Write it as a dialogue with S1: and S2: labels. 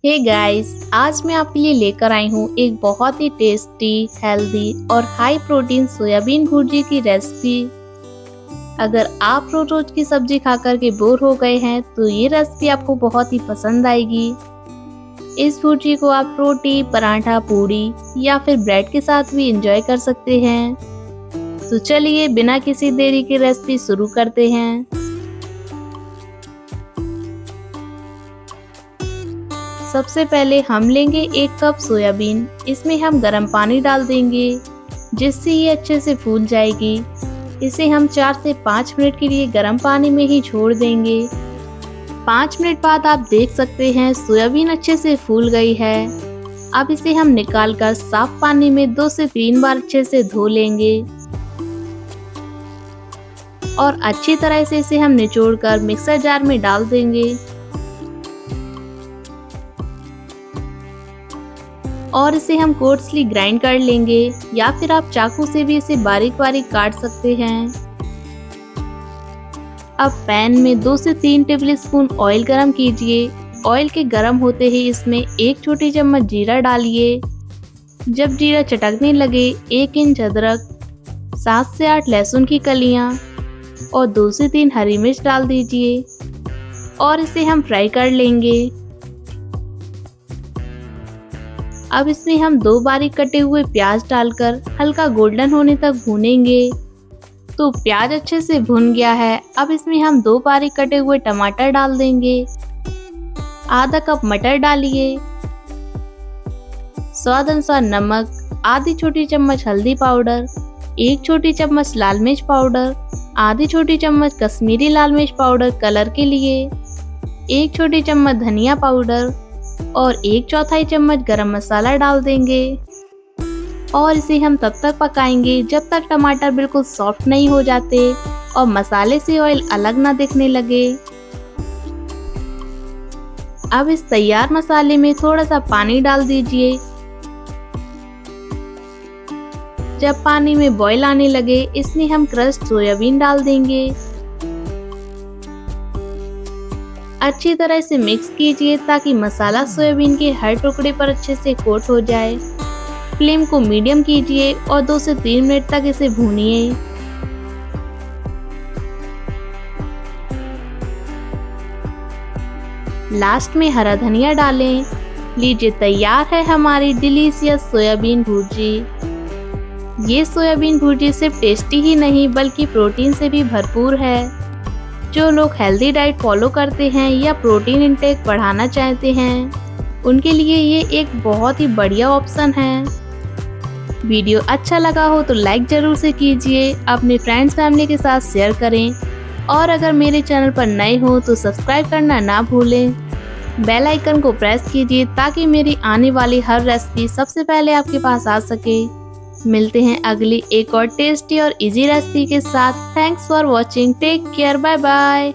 S1: Hey guys, आज मैं आपके लिए लेकर आई हूँ एक बहुत ही टेस्टी, हेल्दी और हाई प्रोटीन सोयाबीन भुर्जी की रेसिपी। अगर आप रोज रोज की सब्जी खाकर के बोर हो गए हैं तो ये रेसिपी आपको बहुत ही पसंद आएगी। इस भुर्जी को आप रोटी, पराठा, पूड़ी या फिर ब्रेड के साथ भी एंजॉय कर सकते हैं। तो चलिए बिना किसी देरी के रेसिपी शुरू करते हैं। सबसे पहले हम लेंगे 1 कप सोयाबीन। इसमें हम गर्म पानी डाल देंगे जिससे ये अच्छे से फूल जाएगी। इसे हम 4 से 5 मिनट के लिए गर्म पानी में ही छोड़ देंगे। 5 मिनट बाद आप देख सकते हैं सोयाबीन अच्छे से फूल गई है। अब इसे हम निकालकर साफ पानी में 2 से 3 बार अच्छे से धो लेंगे और अच्छी तरह से इसे हम निचोड़कर मिक्सर जार में डाल देंगे और इसे हम कोर्सली ग्राइंड कर लेंगे या फिर आप चाकू से भी इसे बारीक बारीक काट सकते हैं। अब पैन में 2 से 3 टेबलस्पून ऑयल गरम कीजिए। ऑयल के गरम होते ही इसमें 1 छोटी चम्मच जीरा डालिए। जब जीरा चटकने लगे 1 इंच अदरक, 7 से 8 लहसुन की कलियां और 2 से 3 हरी मिर्च डाल दीजिए और इसे हम फ्राई कर लेंगे। अब इसमें हम 2 बारीक कटे हुए प्याज डालकर हल्का गोल्डन होने तक भूनेंगे। तो प्याज अच्छे से भुन गया है। अब इसमें हम 2 बारीक कटे हुए टमाटर डाल देंगे। आधा कप मटर डालिए, स्वाद अनुसार नमक, आधी छोटी चम्मच हल्दी पाउडर, 1 छोटी चम्मच लाल मिर्च पाउडर, आधी छोटी चम्मच कश्मीरी लाल मिर्च पाउडर कलर के लिए, 1 छोटी चम्मच धनिया पाउडर और 1/4 चम्मच गरम मसाला डाल देंगे और इसे हम तब तक पकाएंगे जब तक टमाटर बिल्कुल सॉफ्ट नहीं हो जाते और मसाले से ऑयल अलग ना दिखने लगे। अब इस तैयार मसाले में थोड़ा सा पानी डाल दीजिए। जब पानी में बॉईल आने लगे इसमें हम क्रश्ड सोयाबीन डाल देंगे। अच्छी तरह से मिक्स कीजिए ताकि मसाला सोयाबीन के हर टुकड़े पर अच्छे से कोट हो जाए। फ्लेम को मीडियम कीजिए और 2 से 3 मिनट तक इसे भूनिए। लास्ट में हरा धनिया डालें। लीजिए तैयार है हमारी डिलीशियस सोयाबीन भुर्जी। ये सोयाबीन भुर्जी सिर्फ टेस्टी ही नहीं बल्कि प्रोटीन से भी भरपूर है। जो लोग हेल्दी डाइट फॉलो करते हैं या प्रोटीन इंटेक बढ़ाना चाहते हैं उनके लिए ये एक बहुत ही बढ़िया ऑप्शन है। वीडियो अच्छा लगा हो तो लाइक जरूर से कीजिए, अपने फ्रेंड्स फैमिली के साथ शेयर करें और अगर मेरे चैनल पर नए हो तो सब्सक्राइब करना ना भूलें। बेल आइकन को प्रेस कीजिए ताकि मेरी आने वाली हर रेसिपी सबसे पहले आपके पास आ सके। मिलते हैं अगली एक और टेस्टी और इजी रेसिपी के साथ। Thanks for watching. Take care. Bye bye.